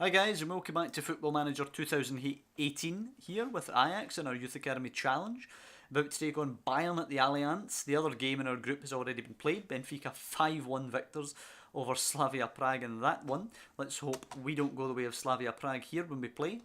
Hi guys, and welcome back to Football Manager 2018 here with Ajax in our Youth Academy Challenge. About to take on Bayern at the Allianz. The other game in our group has already been played. Benfica 5-1 victors over Slavia Prague in that one. Let's hope we don't go the way of Slavia Prague here when we play.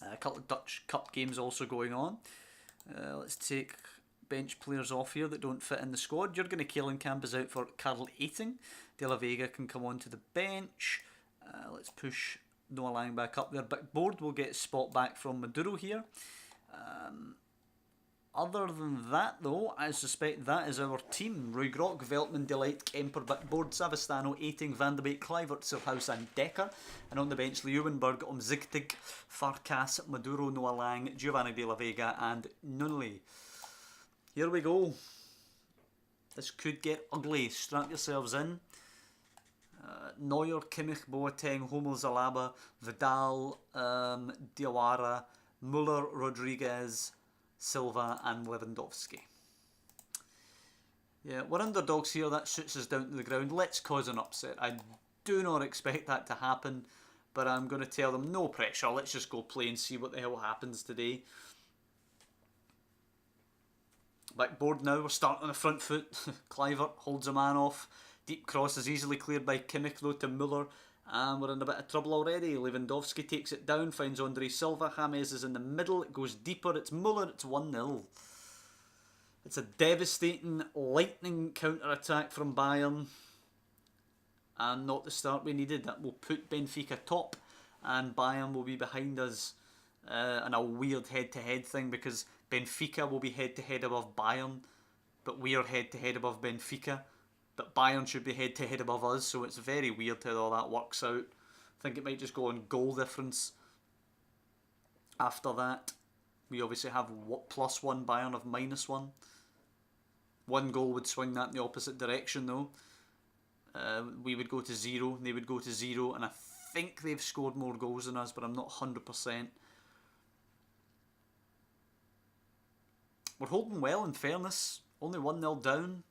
A couple of Dutch Cup games also going on. Let's take bench players off here that don't fit in the squad. Jurgen Kielenkamp is out for Karl Eiting. De La Vega can come onto the bench. Let's push Noah Lang back up there. Backboard will get a spot back from Maduro here. Other than that though, I suspect that is our team. Roy Grok, Veltman, Delight, Kemper, Backboard, Savastano, Eiting, Van de Beek, Kluivert, Silhaus and Dekker. And on the bench, Leeuwenburg, Omzichtig, Farkas, Maduro, Noah Lang, Giovanni De La Vega and Nunley. Here we go. This could get ugly. Strap yourselves in. Neuer, Kimmich, Boateng, Hummel, Zalaba, Vidal, Diawara, Muller, Rodriguez, Silva and Lewandowski. Yeah, we're underdogs here. That shoots us down to the ground. Let's cause an upset. I do not expect that to happen, but I'm going to tell them no pressure. Let's just go play and see what the hell happens today. Backboard now. We're starting on the front foot. Kluivert holds a man off. Deep cross is easily cleared by Kimmich though to Muller. And we're in a bit of trouble already. Lewandowski takes it down, finds Andre Silva. James is in the middle. It goes deeper. It's Muller. It's 1-0. It's a devastating, lightning counter-attack from Bayern. And not the start we needed. That will put Benfica top. And Bayern will be behind us in a weird head-to-head thing. Because Benfica will be head-to-head above Bayern. But we are head-to-head above Benfica. But Bayern should be head-to-head above us, so it's very weird how all that works out. I think it might just go on goal difference. After that, we obviously have +1, Bayern have -1. One goal would swing that in the opposite direction though. We would go to 0, they would go to 0, and I think they've scored more goals than us, but I'm not 100%. We're holding well in fairness, only 1-0 down.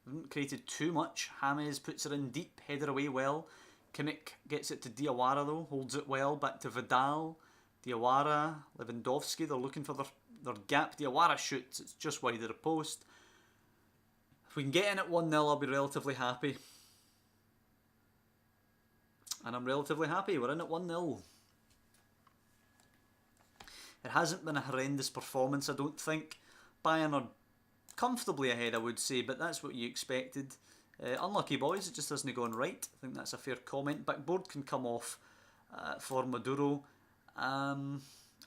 Haven't created too much. James puts it in deep, header away well. Kimmich gets it to Diawara though, holds it well. Back to Vidal. Diawara, Lewandowski, they're looking for their gap. Diawara shoots, it's just wide of the post. If we can get in at 1-0, I'll be relatively happy. And I'm relatively happy, we're in at 1-0. It hasn't been a horrendous performance, I don't think. Bayern are comfortably ahead, I would say, but that's what you expected. Unlucky boys, it just isn't going right. I think that's a fair comment. Backboard can come off for Maduro. Other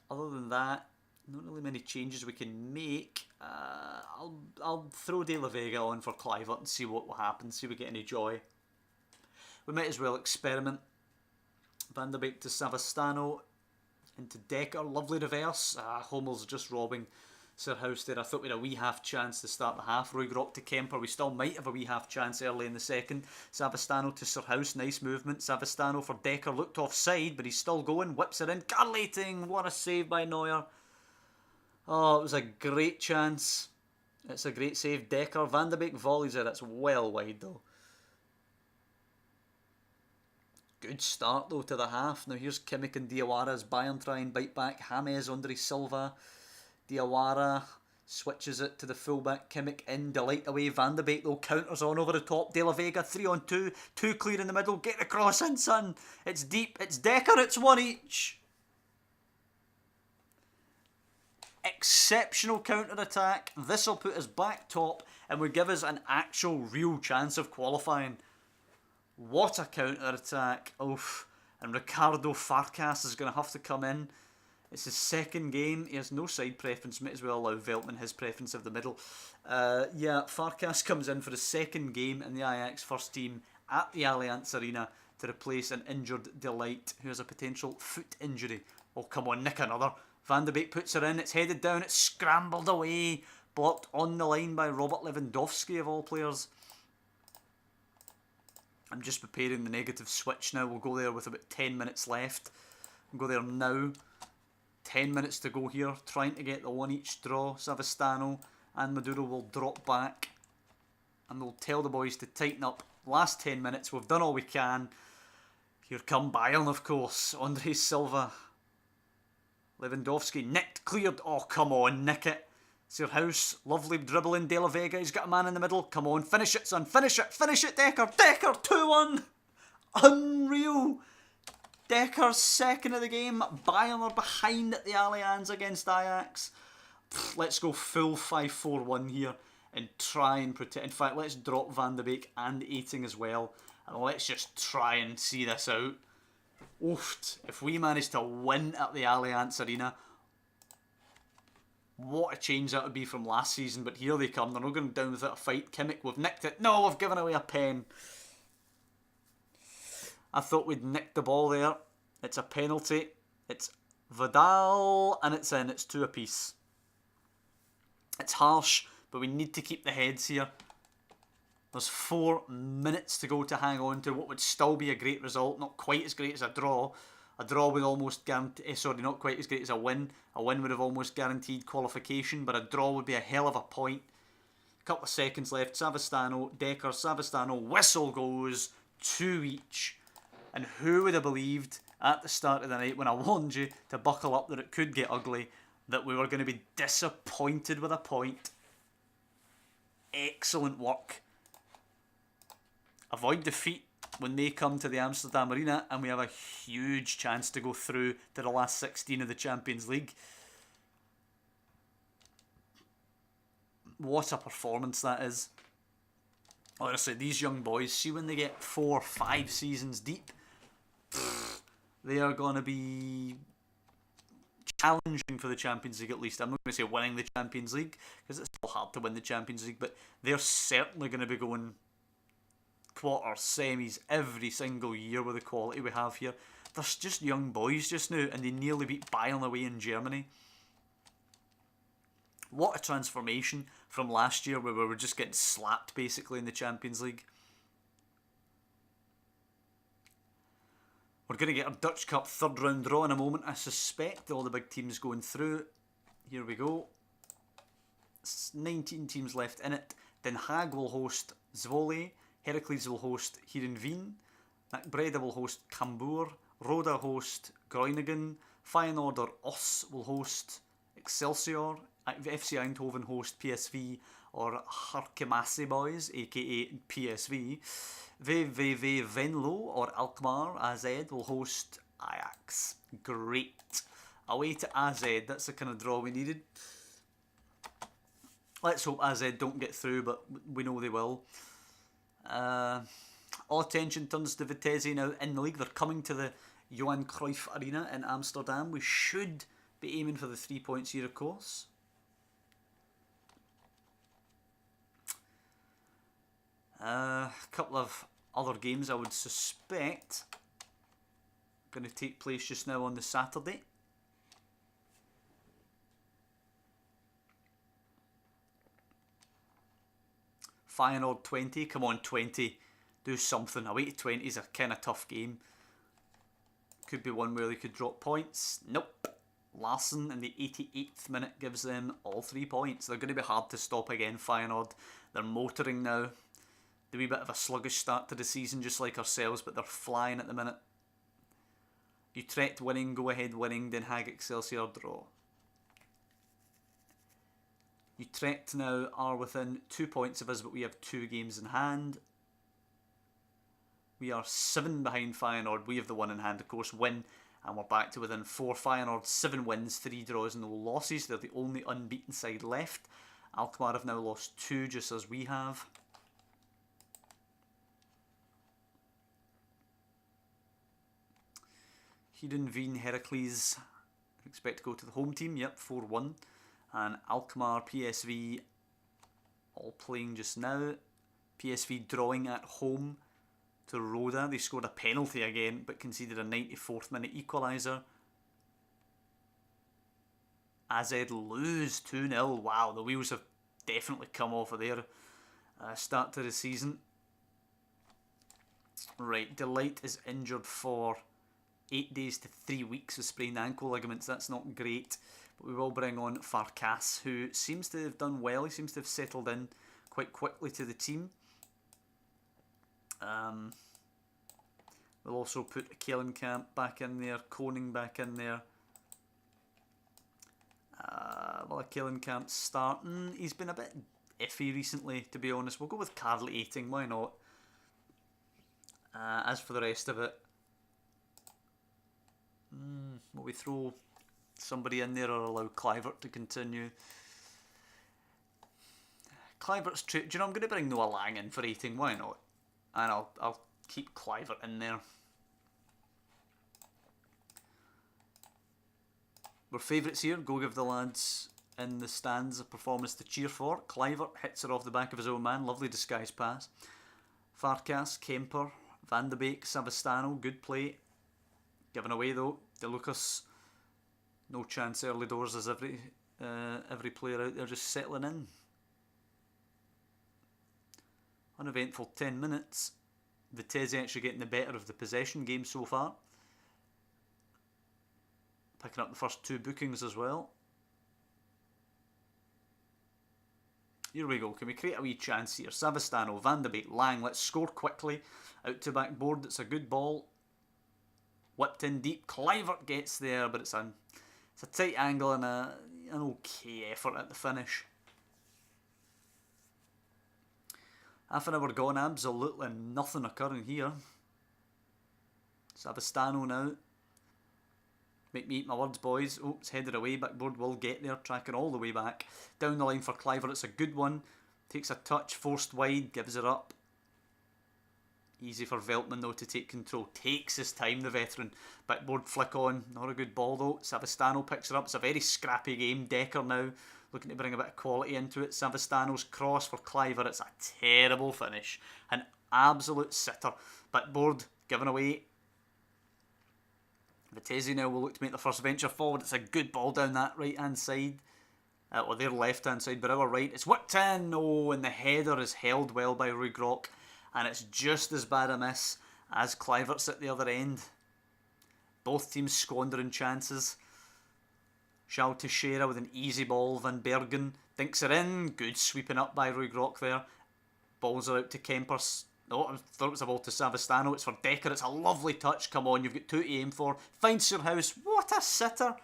than that, not really many changes we can make. I'll throw De La Vega on for Kluivert and see what will happen, see if we get any joy. We might as well experiment. Van de Beek to Savastano, into Dekker, lovely reverse. Hummel's just robbing Silhaus there. I thought we had a wee half chance to start the half. Roy Grok to Kemper. We still might have a wee half chance early in the second. Savastano to Silhaus. Nice movement. Savastano for Dekker. Looked offside, but he's still going. Whips it in. Karl Eiting. What a save by Neuer. Oh, it was a great chance. It's a great save. Dekker. Van de Beek volleys it. It's well wide though. Good start though to the half. Now here's Kimmich and Diawara as Bayern try and bite back. James, Andre Silva. Diawara switches it to the fullback. Kimmich in, Delight away. Van de Beek though counters on over the top. De La Vega 3-on-2, 2 clear in the middle. Get the cross in, son. It's deep. It's Dekker. It's one each. Exceptional counter attack. This will put us back top and will give us an actual real chance of qualifying. What a counter attack. Oof. And Ricardo Farkas is going to have to come in. It's his second game. He has no side preference. Might as well allow Veltman his preference of the middle. Yeah, Farkas comes in for his second game in the Ajax first team at the Allianz Arena to replace an injured Delight who has a potential foot injury. Oh, come on, nick another. Van de Beek puts her in. It's headed down. It's scrambled away. Blocked on the line by Robert Lewandowski of all players. I'm just preparing the negative switch now. We'll go there with about 10 minutes left. We'll go there now. 10 minutes to go here, trying to get the one each draw. Savastano and Maduro will drop back and they'll tell the boys to tighten up. Last 10 minutes, we've done all we can. Here come Bayern, of course. Andre Silva. Lewandowski nicked, cleared. Oh, come on, nick it. It's your house. Lovely dribbling. De La Vega. He's got a man in the middle. Come on, finish it, son. Finish it. Finish it, Decker. Decker, 2-1. Unreal. Decker's second of the game. Bayern are behind at the Allianz against Ajax. Let's go full 5-4-1 here and try and protect. In fact, let's drop Van de Beek and Eiting as well. And let's just try and see this out. Oof, if we manage to win at the Allianz Arena, what a change that would be from last season. But here they come. They're not going down without a fight. Kimmich, we've nicked it. No, we've given away a pen. I thought we'd nicked the ball there. It's a penalty. It's Vidal, and it's in. It's 2 apiece. It's harsh, but we need to keep the heads here. There's 4 minutes to go to hang on to what would still be a great result. Not quite as great as a draw. A draw would almost guarantee... Sorry, not quite as great as a win. A win would have almost guaranteed qualification, but a draw would be a hell of a point. A couple of seconds left. Savastano, Decker, Savastano. Whistle goes. 2 each. And who would have believed at the start of the night when I warned you to buckle up that it could get ugly, that we were going to be disappointed with a point. Excellent work. Avoid defeat when they come to the Amsterdam Arena, and we have a huge chance to go through to the last 16 of the Champions League. What a performance that is. Honestly, these young boys, see when they get 4 or 5 seasons deep, they are going to be challenging for the Champions League at least. I'm not going to say winning the Champions League, because it's still hard to win the Champions League, but they're certainly going to be going quarters, semis every single year with the quality we have here. There's just young boys just now, and they nearly beat Bayern away in Germany. What a transformation from last year where we were just getting slapped basically in the Champions League. We're going to get our Dutch Cup third round draw in a moment. I suspect all the big teams going through. Here we go. 19 teams left in it. Den Haag will host Zwolle. Heracles will host Heerenveen. Breda will host Cambuur. Roda host Groningen. Feyenoord or Os will host Excelsior. FC Eindhoven host PSV or Harkemasse Boys, aka PSV. VVV Venlo or Alkmaar AZ will host Ajax. Great. Away to AZ, that's the kind of draw we needed. Let's hope AZ don't get through, but we know they will. All attention turns to Vitesse now in the league. They're coming to the Johan Cruyff Arena in Amsterdam. We should be aiming for the 3 points here, of course. A couple of other games I would suspect going to take place just now on the Saturday. Feyenoord 20, come on 20, do something. Away to 20 is a kind of tough game. Could be one where they could drop points. Nope. Larsen in the 88th minute gives them all 3 points. They're going to be hard to stop again, Feyenoord. They're motoring now. The wee bit of a sluggish start to the season just like ourselves, but they're flying at the minute. Utrecht winning, go ahead winning, Den Haag Excelsior draw. Utrecht now are within 2 points of us, but we have 2 games in hand. We are 7 behind Feyenoord. We have the 1 in hand, of course, win, and we're back to within 4. Feyenoord 7 wins, 3 draws, no losses. They're the only unbeaten side left. Alkmaar have now lost 2, just as we have. Heerenveen, Heracles expect to go to the home team. Yep, 4-1. And Alkmaar, PSV all playing just now. PSV drawing at home to Roda. They scored a penalty again, but conceded a 94th minute equaliser. AZ lose 2-0. Wow, the wheels have definitely come off of their start to the season. Right, Delight is injured for 8 days to 3 weeks with sprained ankle ligaments. That's not great. But we will bring on Farkas, who seems to have done well. He seems to have settled in quite quickly to the team. We'll also put Kehlenkamp back in there, Koning back in there. Well, Kehlenkamp's starting. He's been a bit iffy recently, to be honest. We'll go with Carl Eiting, why not? As for the rest of it, will we throw somebody in there or allow Kluivert to continue? Kluivert's true. Do you know, I'm going to bring Noah Lang in for Eiting, why not? And I'll keep Kluivert in there. We're favourites here. Go give the lads in the stands a performance to cheer for. Kluivert hits her off the back of his own man. Lovely disguise pass. Farkas, Kemper, Van de Beek, Savastano. Good play. Given away though. De Lucas. No chance early doors as every player out there just settling in. Uneventful 10 minutes. Vitesse actually getting the better of the possession game so far. Picking up the first 2 bookings as well. Here we go. Can we create a wee chance here? Savastano, Van de Beek, Lang. Let's score quickly. Out to back board. It's a good ball. Whipped in deep. Kluivert gets there, but it's a tight angle and an okay effort at the finish. Half an hour gone. Absolutely nothing occurring here. Savastano now. Make me eat my words, boys. Oh, it's headed away. Backboard will get there. Tracking all the way back. Down the line for Kluivert. It's a good one. Takes a touch. Forced wide. Gives it up. Easy for Veltman though to take control. Takes his time, the veteran. Backboard flick on. Not a good ball though. Savastano picks it up. It's a very scrappy game. Decker now looking to bring a bit of quality into it. Savastano's cross for Kluivert. It's a terrible finish. An absolute sitter. Backboard given away. Vitesse now will look to make the first venture forward. It's a good ball down that right hand side. Or their left hand side, but our right. It's whipped in. Oh, and the header is held well by Rui Grok. And it's just as bad a miss as Kluivert's at the other end. Both teams squandering chances. Charles Teixeira with an easy ball. Van Bergen dinks it in. Good sweeping up by Rui Grok there. Balls are out to Kempers. No, I thought it was a ball to Savastano. It's for Decker. It's a lovely touch. Come on, you've got 2 to aim for. Finds your house. What a sitter.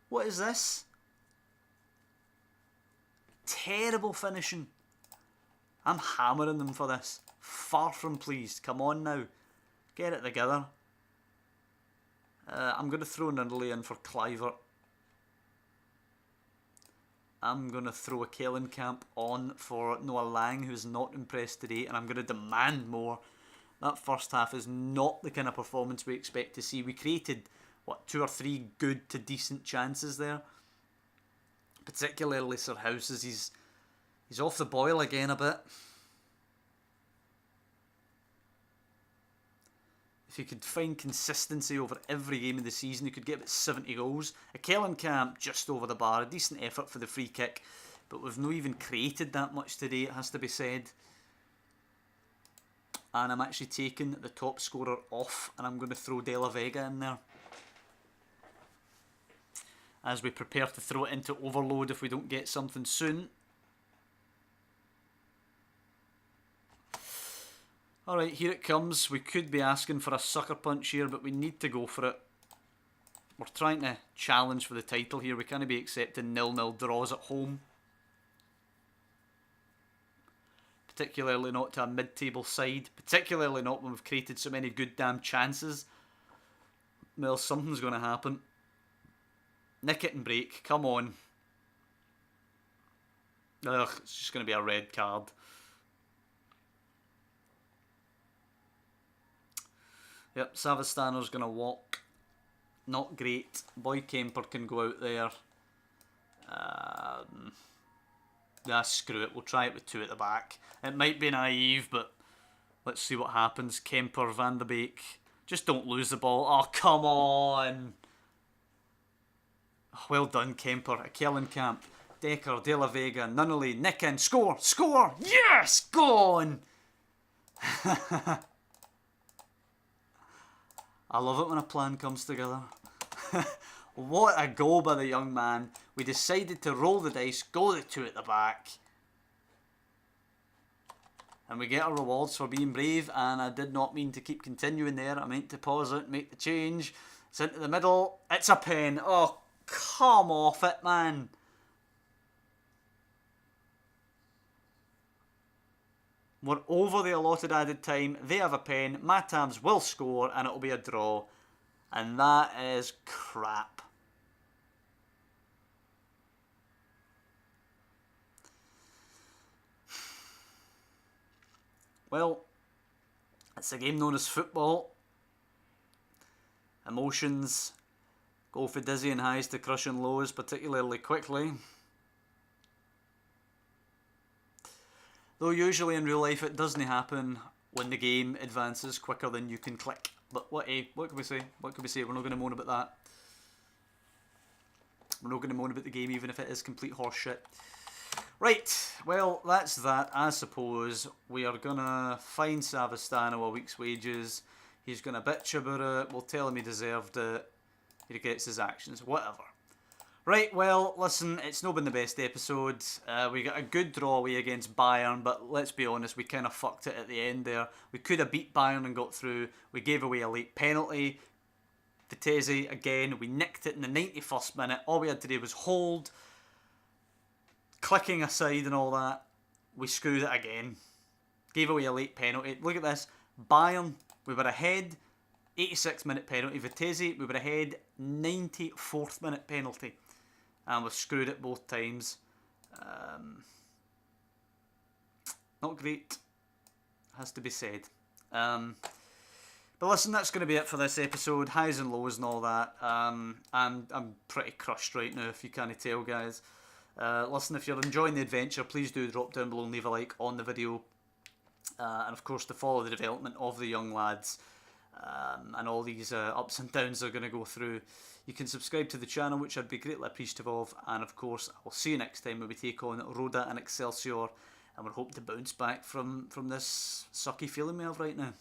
What is this? Terrible finishing. I'm hammering them for this. Far from pleased. Come on now. Get it together. I'm going to throw Nunley in for Kluivert. I'm going to throw a Kehlenkamp on for Noah Lang, who's not impressed today, and I'm going to demand more. That first half is not the kind of performance we expect to see. We created, 2 or 3 good to decent chances there. Particularly Sir Houses. He's off the boil again a bit. If you could find consistency over every game of the season, you could get about 70 goals. A Kehlenkamp just over the bar. A decent effort for the free kick. But we've not even created that much today, it has to be said. And I'm actually taking the top scorer off. And I'm going to throw De La Vega in there. As we prepare to throw it into overload if we don't get something soon. Alright, here it comes. We could be asking for a sucker punch here, but we need to go for it. We're trying to challenge for the title here. We can't be accepting 0-0 draws at home. Particularly not to a mid-table side. Particularly not when we've created so many good damn chances. Well, something's going to happen. Nick it and break. Come on. Ugh, it's just going to be a red card. Yep, Savastano's going to walk. Not great. Boy Kemper can go out there. Screw it. We'll try it with 2 at the back. It might be naive, but let's see what happens. Kemper, Van de Beek. Just don't lose the ball. Oh, come on. Well done, Kemper. A Kehlenkamp. Decker, De La Vega, Nunnally, Nick in. Score! Score! Yes! Go on! I love it when a plan comes together. What a goal by the young man. We decided to roll the dice, go the 2 at the back. And we get our rewards for being brave, and I did not mean to keep continuing there. I meant to pause it, make the change. It's into the middle. It's a pen. Oh, come off it, man. We're over the allotted added time. They have a pen. Matams will score, and it'll be a draw. And that is crap. Well, it's a game known as football. Emotions go from dizzying highs to crushing lows, particularly quickly. Though usually in real life it doesn't happen when the game advances quicker than you can click. But what can we say? What can we say? We're not going to moan about that. We're not going to moan about the game even if it is complete horseshit. Right, well, that's that. I suppose we are going to fine Savastano a week's wages. He's going to bitch about it. We'll tell him he deserved it. He regrets his actions. Whatever. Right, well, listen, it's not been the best episode. We got a good draw away against Bayern, but let's be honest, we kind of fucked it at the end there. We could have beat Bayern and got through. We gave away a late penalty. Vitesse, again, we nicked it in the 91st minute. All we had to do was hold, clicking aside and all that. We screwed it again. Gave away a late penalty. Look at this. Bayern, we were ahead. 86th minute penalty. Vitesse, we were ahead. 94th minute penalty. And we've screwed it both times. Not great. Has to be said. But listen, that's going to be it for this episode. Highs and lows and all that. I'm pretty crushed right now, if you can't tell, guys. Listen, if you're enjoying the adventure, please do drop down below and leave a like on the video. And of course, to follow the development of the young lads. And all these ups and downs they're going to go through. You can subscribe to the channel, which I'd be greatly appreciative of. And of course, I'll see you next time when we take on Roda and Excelsior. And we're hoping to bounce back from this sucky feeling we have right now.